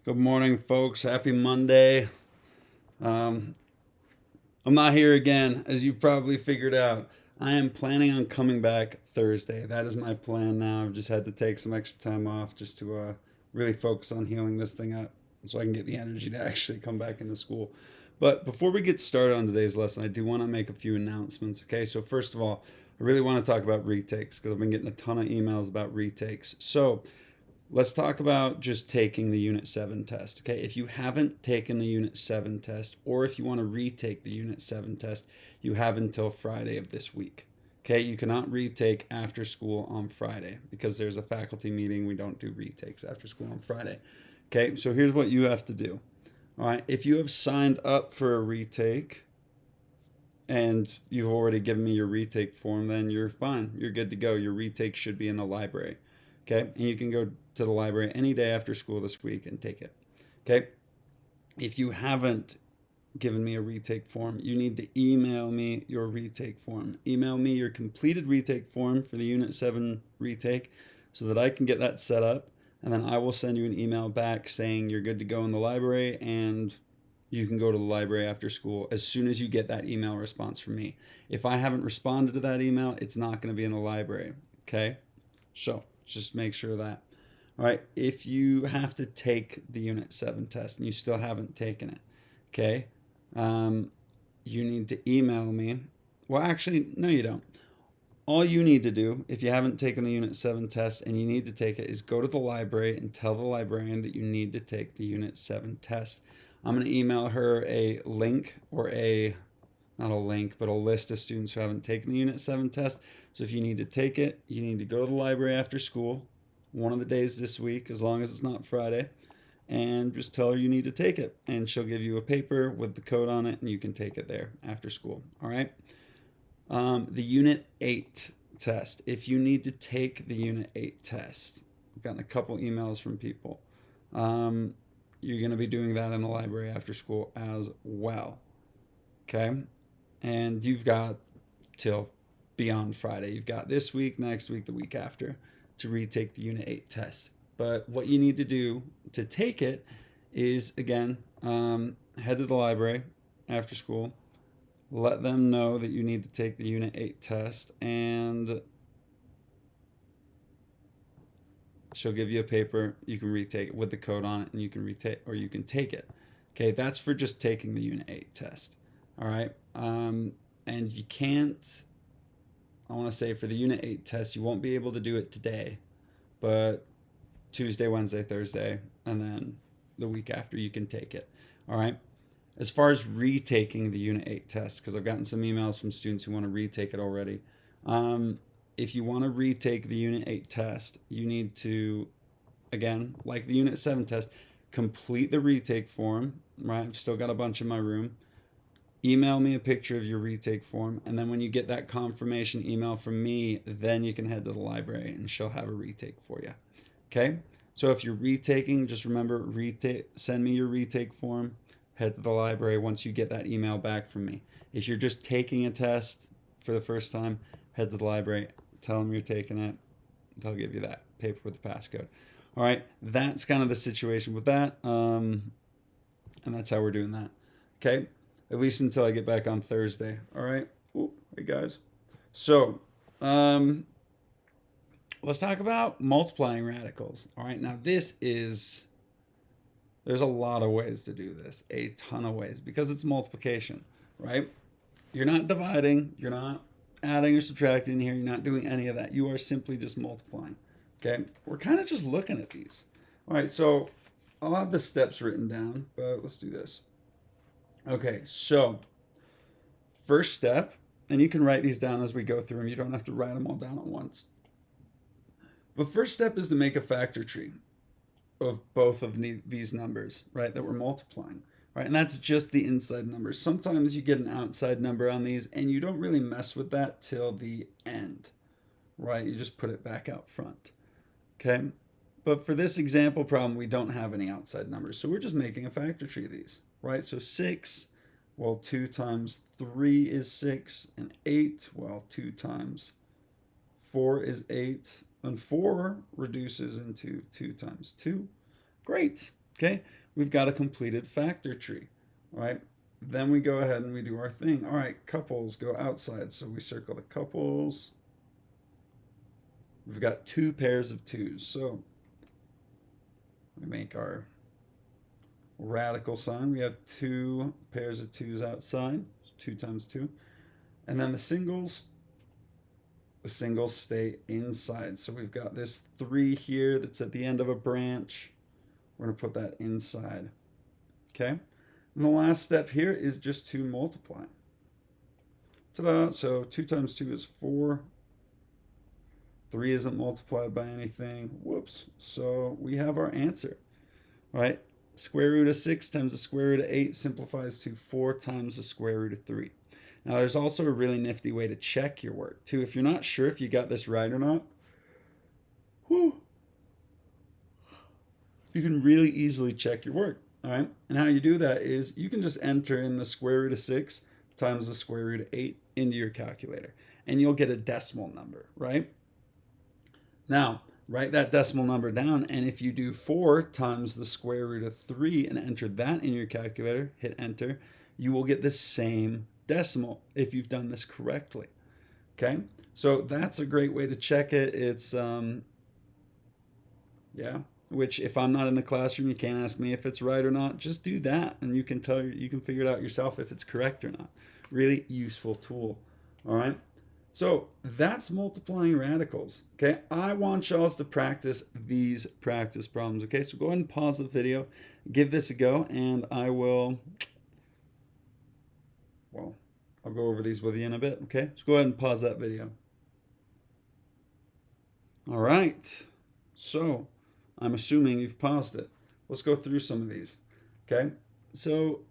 Good morning, folks. Happy Monday. Um, I'm not here again, as you've probably figured out. I am planning on coming back Thursday. That is my plan now. I've just had to take some extra time off just to really focus on healing this thing up so I can get the energy to actually come back into school. But before we get started on today's lesson, I do want to make a few announcements. Okay, so first of all, I really want to talk about retakes because I've been getting a ton of emails about retakes. So, let's talk about just taking the Unit 7 test. Okay, if you haven't taken the Unit 7 test, or if you want to retake the Unit 7 test, you have until Friday of this week. Okay, you cannot retake after school on Friday because there's a faculty meeting. We don't do retakes after school on Friday. Okay, so here's what you have to do. All right, if you have signed up for a retake and you've already given me your retake form, then you're fine. You're good to go. Your retake should be in the library. Okay, and you can go to the library any day after school this week and take it. Okay, if you haven't given me a retake form, you need to email me your retake form. Email me your completed retake form for the Unit 7 retake so that I can get that set up, and then I will send you an email back saying you're good to go in the library and you can go to the library after school as soon as you get that email response from me. If I haven't responded to that email, it's not going to be in the library. Okay? So just make sure of that. All right. If you have to take the Unit 7 test and you still haven't taken it, okay, um, you need to email me. Well, actually, no, you don't. All you need to do, if you haven't taken the Unit 7 test and you need to take it, is go to the library and tell the librarian that you need to take the Unit 7 test. I'm going to email her a link or not a link, but a list of students who haven't taken the Unit 7 test. So if you need to take it, you need to go to the library after school, one of the days this week, as long as it's not Friday, and just tell her you need to take it. And she'll give you a paper with the code on it, and you can take it there after school. All right? The Unit 8 test. If you need to take the Unit 8 test, I've gotten a couple emails from people. Um, you're going to be doing that in the library after school as well. Okay? And you've got till beyond Friday. You've got this week, next week, the week after to retake the Unit 8 test. But what you need to do to take it is, again, head to the library after school, let them know that you need to take the Unit 8 test, and she'll give you a paper. You can retake it with the code on it, and you can retake, or you can take it. Okay, that's for just taking the Unit 8 test. All right. And you can't, I want to say for the Unit 8 test, you won't be able to do it today, but Tuesday, Wednesday, Thursday, and then the week after you can take it. All right. As far as retaking the Unit 8 test, because I've gotten some emails from students who want to retake it already. If you want to retake the Unit 8 test, you need to, again, like the Unit 7 test, complete the retake form, right? I've still got a bunch in my room. Email me a picture of your retake form, and then when you get that confirmation email from me, then you can head to the library and she'll have a retake for you. Okay? So if you're retaking, just remember send me your retake form, head to the library once you get that email back from me. If you're just taking a test for the first time, head to the library, tell them you're taking it. They'll give you that paper with the passcode. All right, that's kind of the situation with that. And that's how we're doing that. Okay? At least until I get back on Thursday. All right? Ooh, hey, guys. So, let's talk about multiplying radicals. All right, now there's a lot of ways to do this, a ton of ways, because it's multiplication, right? You're not dividing, you're not adding or subtracting here, you're not doing any of that. You are simply just multiplying, okay? We're kind of just looking at these. All right, so I'll have the steps written down, but let's do this. Okay, so first step, and you can write these down as we go through them. You don't have to write them all down at once. The first step is to make a factor tree of both of these numbers, right, that we're multiplying, right? And that's just the inside numbers. Sometimes you get an outside number on these, and you don't really mess with that till the end, right? You just put it back out front, okay? But for this example problem, we don't have any outside numbers, so we're just making a factor tree of these, right? So 6, well, 2 times 3 is 6, and 8, well, 2 times 4 is 8, and 4 reduces into 2 times 2. Great. Okay, we've got a completed factor tree. All right, then we go ahead and we do our thing. All right, couples go outside. So we circle the couples. We've got 2 pairs of 2s. So we make our radical sign. We have 2 pairs of 2s outside. So 2 times 2. And then the singles stay inside. So we've got this 3 here that's at the end of a branch. We're going to put that inside. Okay? And the last step here is just to multiply. Ta-da! So 2 times 2 is 4. 3 isn't multiplied by anything. Whoops. So we have our answer. All right? Square root of 6 times the square root of 8 simplifies to 4 times the square root of 3. Now, there's also a really nifty way to check your work, too. If you're not sure if you got this right or not, you can really easily check your work, all right? And how you do that is you can just enter in the square root of 6 times the square root of 8 into your calculator, and you'll get a decimal number, right? Now, write that decimal number down, and if you do 4 times the square root of 3 and enter that in your calculator, hit enter, you will get the same decimal if you've done this correctly. Okay, so that's a great way to check it. It's which if I'm not in the classroom, you can't ask me if it's right or not. Just do that, and you can figure it out yourself if it's correct or not. Really useful tool. All right, so that's multiplying radicals. Okay, I want y'all to practice these practice problems. Okay, so go ahead and pause the video, give this a go, and I'll go over these with you in a bit, okay? So go ahead and pause that video. All right. So I'm assuming you've paused it. Let's go through some of these, okay? So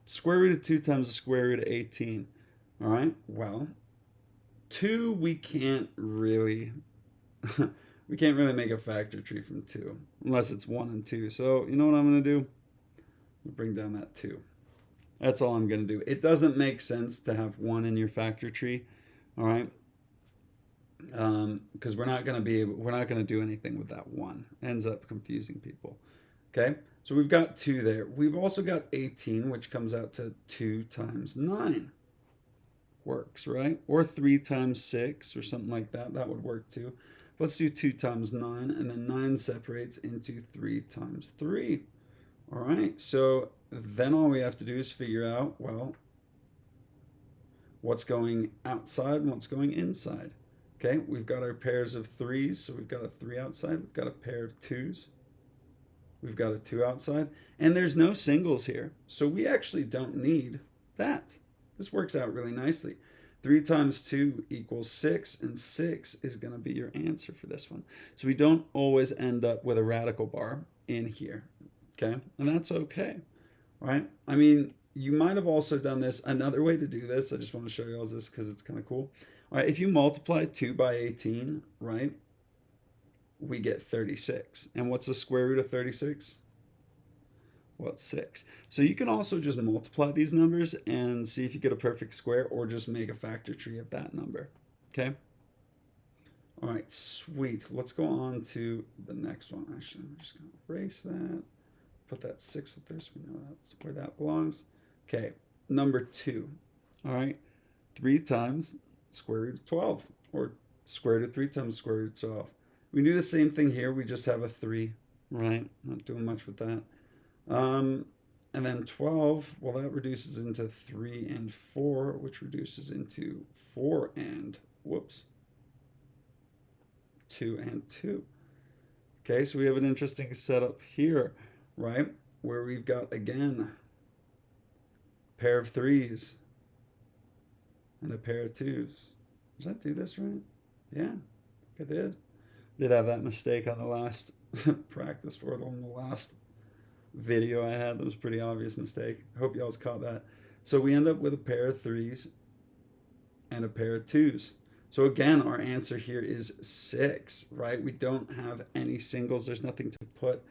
square root of 2 times the square root of 18. All right, well, 2 we can't really make a factor tree from 2 unless it's 1 and 2. So you know what I'm going to do? Bring down that 2. That's all I'm going to do. It doesn't make sense to have 1 in your factor tree, all right? Because we're not going to do anything with that 1. Ends up confusing people. Okay, so we've got 2 there. We've also got 18, which comes out to 2 times 9. Works, right? Or 3 times 6 or something like that. That would work too. Let's do 2 times 9, and then 9 separates into 3 times 3. All right, so then all we have to do is figure out, well, what's going outside and what's going inside. Okay, we've got our pairs of 3s, so we've got a 3 outside. We've got a pair of 2s. We've got a 2 outside. And there's no singles here, so we actually don't need that. This works out really nicely. 3 times 2 equals 6, and 6 is going to be your answer for this one. So we don't always end up with a radical bar in here. Okay, and that's okay, right? I mean, you might have also done this. Another way to do this, I just want to show you all this because it's kind of cool. All right, if you multiply 2 by 18, right, we get 36. And what's the square root of 36? Well, it's 6. So you can also just multiply these numbers and see if you get a perfect square, or just make a factor tree of that number, okay? All right, sweet. Let's go on to the next one. Actually, I'm just going to erase that. Put that 6 up there so we know that's where that belongs. Okay, number 2. All right, 3 times square root of 12, or square root of 3 times square root of 12. We do the same thing here. We just have a 3, right? Not doing much with that. And then 12, well, that reduces into 3 and 4, which reduces into 4 and, 2 and 2. Okay, so we have an interesting setup here, right? Where we've got, again, a pair of 3s and a pair of 2s. Did I do this right? Yeah, I did. Did have that mistake on the last practice for on the last video I had. That was a pretty obvious mistake. I hope y'all's caught that. So we end up with a pair of 3s and a pair of 2s. So again, our answer here is 6, right? We don't have any singles. There's nothing to put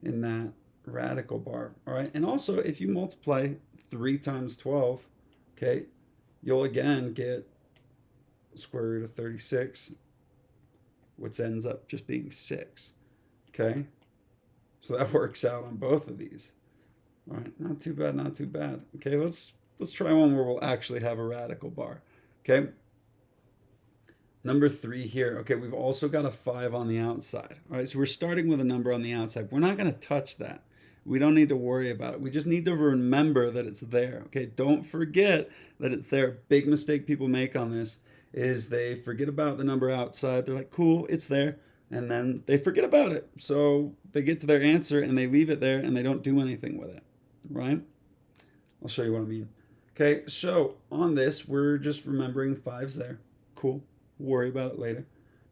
in that radical bar, all right? And also, if you multiply 3 times 12, okay, you'll again get square root of 36, which ends up just being 6, okay? So So that works out on both of these. All right, not too bad, not too bad. Okay, let's try one where we'll actually have a radical bar. Okay, number 3 here. Okay, we've also got a 5 on the outside. All right, so we're starting with a number on the outside. We're not going to touch that. We don't need to worry about it. We just need to remember that it's there. Okay, don't forget that it's there. Big mistake people make on this is they forget about the number outside. They're like, cool, it's there. And then they forget about it. So they get to their answer and they leave it there and they don't do anything with it, right? I'll show you what I mean. Okay, so on this, we're just remembering 5's there. Cool. We'll worry about it later.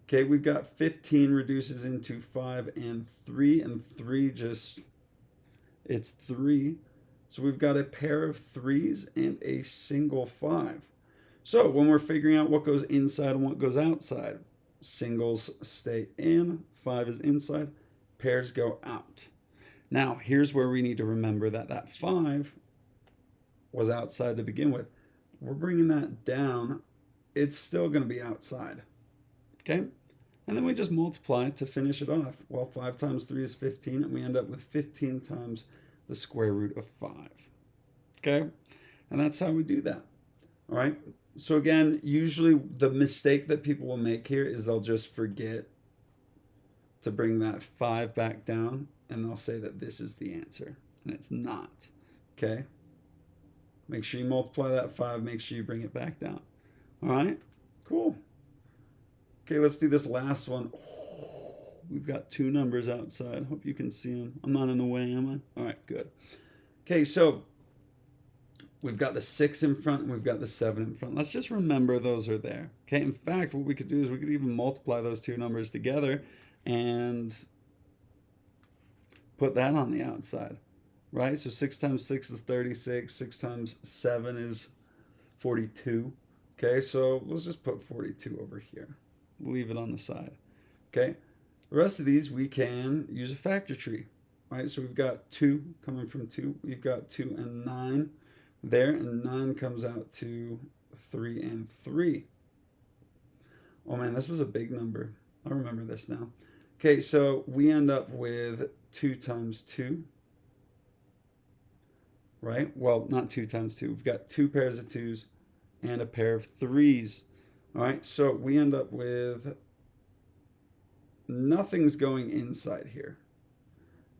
Okay, we've got 15 reduces into 5 and 3 just, it's 3. So we've got a pair of 3's and a single 5. So when we're figuring out what goes inside and what goes outside, singles stay in, 5 is inside, pairs go out. Now, here's where we need to remember that that 5 was outside to begin with. We're bringing that down. It's still going to be outside. Okay? And then we just multiply to finish it off. Well, 5 times 3 is 15, and we end up with 15 times the square root of 5. Okay? And that's how we do that. All right? So again, usually the mistake that people will make here is they'll just forget to bring that 5 back down, and they'll say that this is the answer, and it's not. Okay? Make sure you multiply that 5. Make sure you bring it back down. All right? Cool. Okay, let's do this last one. Oh, we've got 2 numbers outside. Hope you can see them. I'm not in the way, am I? All right, good. Okay, so we've got the 6 in front and we've got the 7 in front. Let's just remember those are there. Okay, in fact, what we could do is we could even multiply those 2 numbers together and put that on the outside, right? So 6 times 6 is 36. 6 times 7 is 42. Okay, so let's just put 42 over here. We'll leave it on the side. Okay, the rest of these we can use a factor tree, right? So we've got 2 coming from 2. We've got 2 and 9 there, and 9 comes out to 3 and 3. Oh man, this was a big number. I remember this now. Okay, so we end up with 2 times 2, right? Well, not 2 times 2. We've got 2 pairs of 2's and a pair of 3's. All right, so we end up with nothing's going inside here.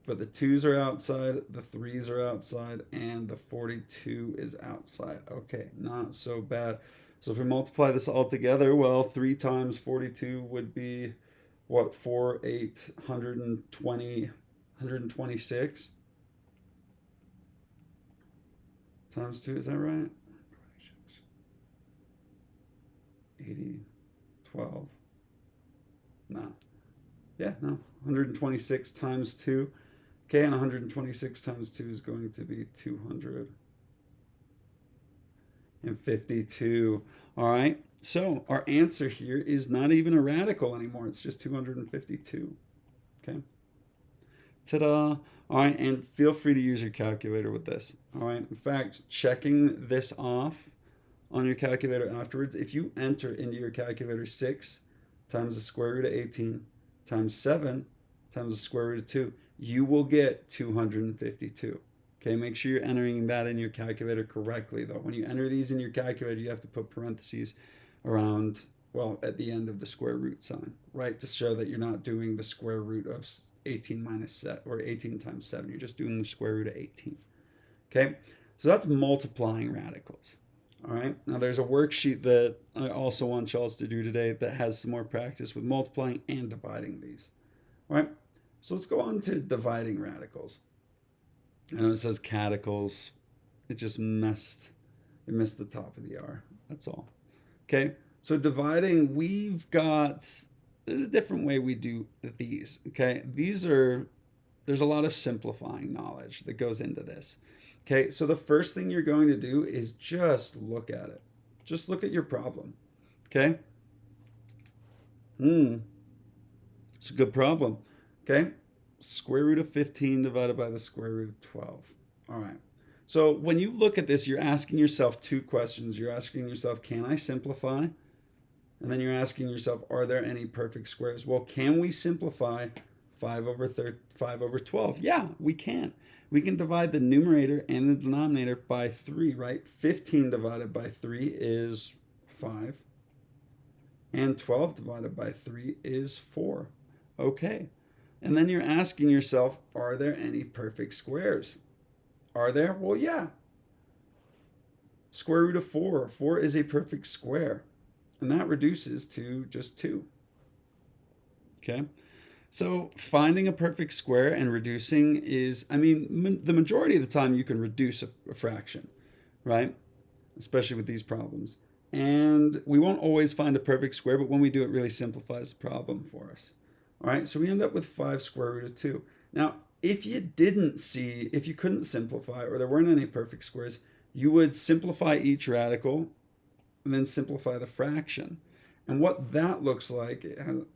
But the 2's are outside, the 3's are outside, and the 42 is outside. Okay, not so bad. So if we multiply this all together, well, 3 times 42 would be, what, 4, 8, 120, 126? Times 2, is that right? 80, 12. No. Yeah, no. 126 times 2. Okay, and 126 times 2 is going to be 252. All right, so our answer here is not even a radical anymore. It's just 252. Okay. Ta-da. All right, and feel free to use your calculator with this. All right, in fact, checking this off on your calculator afterwards, if you enter into your calculator 6 times the square root of 18 times 7 times the square root of 2, you will get 252. Okay, make sure you're entering that in your calculator correctly, though. When you enter these in your calculator, you have to put parentheses around, well, at the end of the square root sign, right? To show that you're not doing the square root of 18 minus 7, or 18 times 7. You're just doing the square root of 18. Okay, so that's multiplying radicals. All right, now there's a worksheet that I also want y'all to do today that has some more practice with multiplying and dividing these. All right, so let's go on to dividing radicals. I know it says catechals. It just missed the top of the R. That's all. Okay, so dividing, there's a different way we do these. Okay, there's a lot of simplifying knowledge that goes into this. Okay, so the first thing you're going to do is just look at it. Just look at your problem. Okay? It's a good problem. Okay? Square root of 15 divided by the square root of 12. All right. So when you look at this, you're asking yourself 2 questions. You're asking yourself, can I simplify? And then you're asking yourself, are there any perfect squares? Well, can we simplify 5 over 12. Yeah, we can. We can divide the numerator and the denominator by 3, right? 15 divided by 3 is 5. And 12 divided by 3 is 4. Okay. And then you're asking yourself, are there any perfect squares? Are there? Well, yeah. Square root of 4. 4 is a perfect square. And that reduces to just 2. Okay. So finding a perfect square and reducing is, the majority of the time you can reduce a fraction, right? Especially with these problems. And we won't always find a perfect square, but when we do, it really simplifies the problem for us. All right, so we end up with 5 square root of 2. Now, if you couldn't simplify, or there weren't any perfect squares, you would simplify each radical and then simplify the fraction. And what that looks like,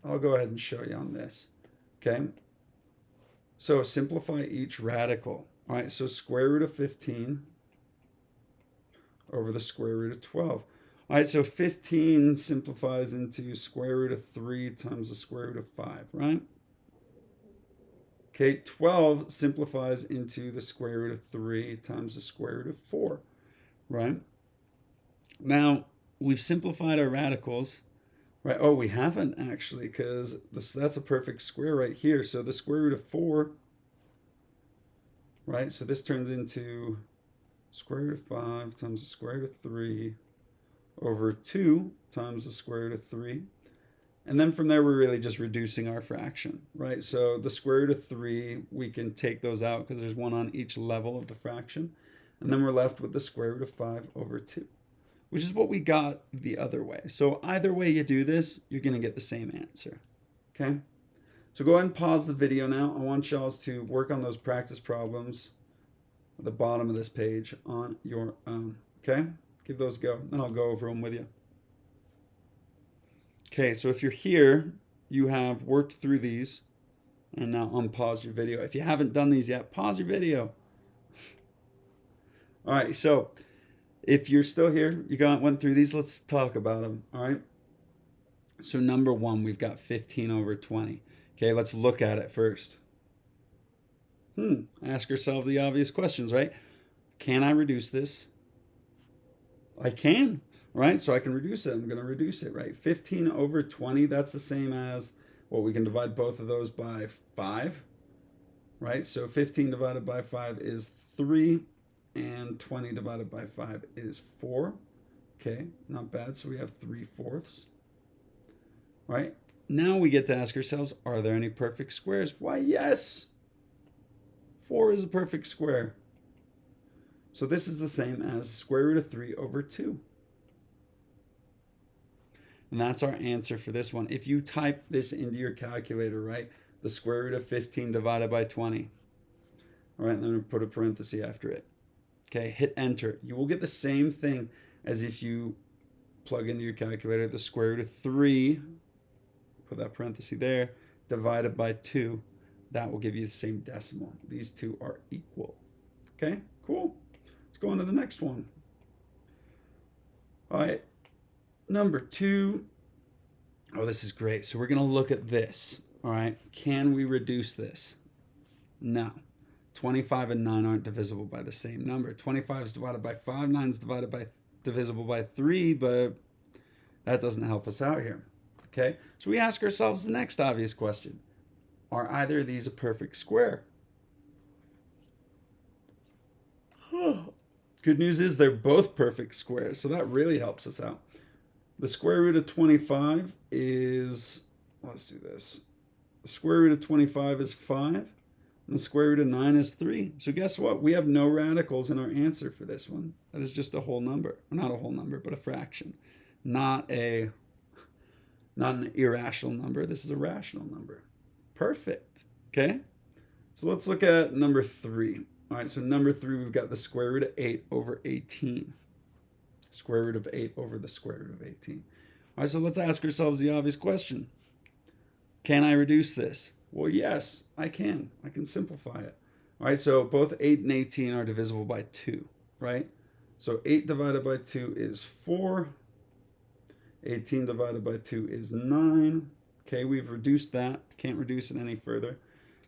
I'll go ahead and show you on this. Okay, so simplify each radical. All right, so square root of 15 over the square root of 12. All right, so 15 simplifies into square root of 3 times the square root of 5, right? Okay, 12 simplifies into the square root of 3 times the square root of 4, right? Now, we've simplified our radicals. Right, oh, we haven't actually, because that's a perfect square right here. So the square root of 4, right? So this turns into square root of 5 times the square root of 3 over 2 times the square root of 3. And then from there, we're really just reducing our fraction, right? So the square root of 3, we can take those out because there's one on each level of the fraction. And then we're left with the square root of 5 over 2. Which is what we got the other way. So either way you do this, you're going to get the same answer. Okay? So go ahead and pause the video now. I want y'all to work on those practice problems at the bottom of this page on your own. Okay? Give those a go. Then I'll go over them with you. Okay, so if you're here, you have worked through these. And now unpause your video. If you haven't done these yet, pause your video. All right, so if you're still here, went through these, let's talk about them, all right? So number 1, we've got 15 over 20. Okay, let's look at it first. Ask yourself the obvious questions, right? Can I reduce this? I can, right? So I can reduce it. I'm going to reduce it, right? 15 over 20, that's the same as, well, we can divide both of those by 5, right? So 15 divided by 5 is 3. And 20 divided by 5 is 4. Okay, not bad. So we have 3/4. Right? Now we get to ask ourselves, are there any perfect squares? Why, yes. 4 is a perfect square. So this is the same as square root of 3 over 2. And that's our answer for this one. If you type this into your calculator, right, the square root of 15 divided by 20. All right, and then put a parenthesis after it. Okay, hit enter. You will get the same thing as if you plug into your calculator the square root of 3, put that parenthesis there, divided by 2. That will give you the same decimal. These two are equal. Okay, cool. Let's go on to the next one. All right, number 2. Oh, this is great. So we're going to look at this. All right, can we reduce this? No. 25 and 9 aren't divisible by the same number. 25 is divided by 5, 9 is divisible by 3, but that doesn't help us out here. Okay, so we ask ourselves the next obvious question. Are either of these a perfect square? Good news is they're both perfect squares, so that really helps us out. The square root of 25 is, let's do this. The square root of 25 is 5. And the square root of 9 is 3. So guess what? We have no radicals in our answer for this one. That is just a whole number. Or not a whole number, but a fraction. Not an irrational number. This is a rational number. Perfect. Okay? So let's look at number 3. All right, so number 3, we've got the square root of 8 over 18. Square root of 8 over the square root of 18. All right, so let's ask ourselves the obvious question. Can I reduce this? Well, yes, I can. I can simplify it. All right, so both 8 and 18 are divisible by 2, right? So 8 divided by 2 is 4. 18 divided by 2 is 9. Okay, we've reduced that. Can't reduce it any further.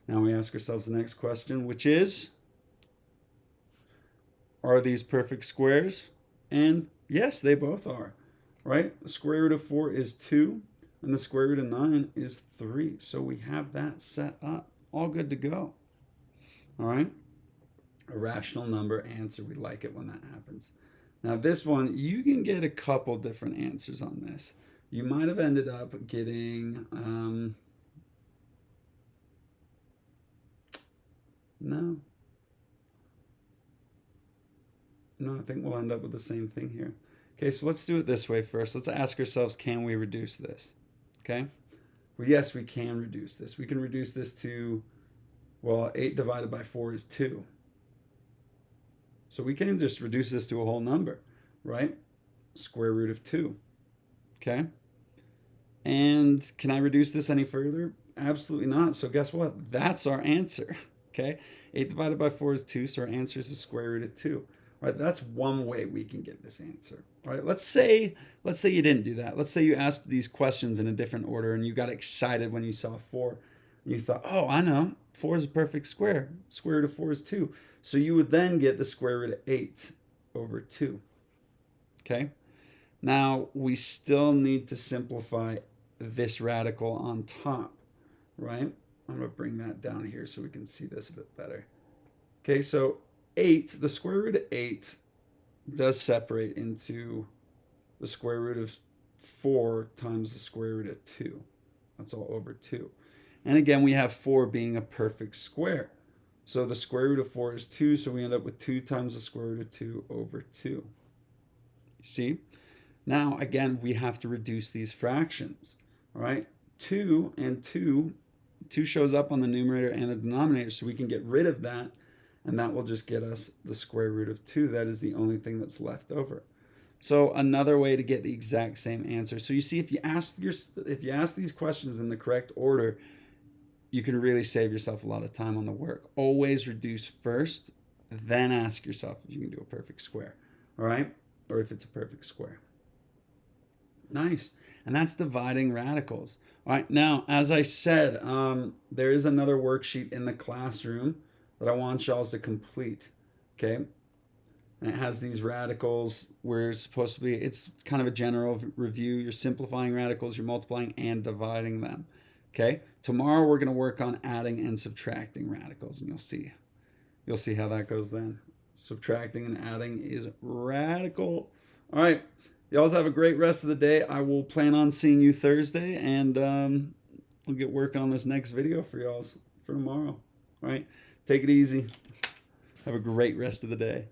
Now we ask ourselves the next question, which is, are these perfect squares? And yes, they both are, right? The square root of 4 is 2, and the square root of 9 is 3. So we have that set up. All good to go. All right? A rational number answer. We like it when that happens. Now this one, you can get a couple different answers on this. You might have ended up getting, no, I think we'll end up with the same thing here. Okay, so let's do it this way first. Let's ask ourselves, can we reduce this? Okay, well, yes, we can reduce this. We can reduce this to, well, 8 divided by 4 is 2. So we can just reduce this to a whole number, right? Square root of 2. Okay, and can I reduce this any further? Absolutely not. So guess what? That's our answer. Okay, 8 divided by 4 is 2, so our answer is the square root of 2. All right, that's one way we can get this answer. All right, let's say you didn't do that. Let's say you asked these questions in a different order and you got excited when you saw 4. And you thought, oh, I know, 4 is a perfect square. Square root of 4 is 2. So you would then get the square root of 8 over 2. Okay, now we still need to simplify this radical on top, right? I'm going to bring that down here so we can see this a bit better. Okay, so 8, the square root of 8 does separate into the square root of 4 times the square root of 2. That's all over 2. And again, we have 4 being a perfect square. So the square root of 4 is 2, so we end up with 2 times the square root of 2 over 2. You see? Now, again, we have to reduce these fractions, all right? 2 and 2 shows up on the numerator and the denominator, so we can get rid of that, and that will just get us the square root of 2. That is the only thing that's left over. So another way to get the exact same answer. So you see, if you ask these questions in the correct order, you can really save yourself a lot of time on the work. Always reduce first, then ask yourself if you can do a perfect square, all right? Or if it's a perfect square. Nice. And that's dividing radicals. All right, now, as I said, there is another worksheet in the classroom that I want y'all to complete, okay? And it has these radicals where it's supposed to be, it's kind of a general review. You're simplifying radicals, you're multiplying and dividing them, okay? Tomorrow we're going to work on adding and subtracting radicals, and you'll see how that goes then. Subtracting and adding is radical. All right. Y'all have a great rest of the day. I will plan on seeing you Thursday, and we'll get working on this next video for y'all for tomorrow. All right. Take it easy. Have a great rest of the day.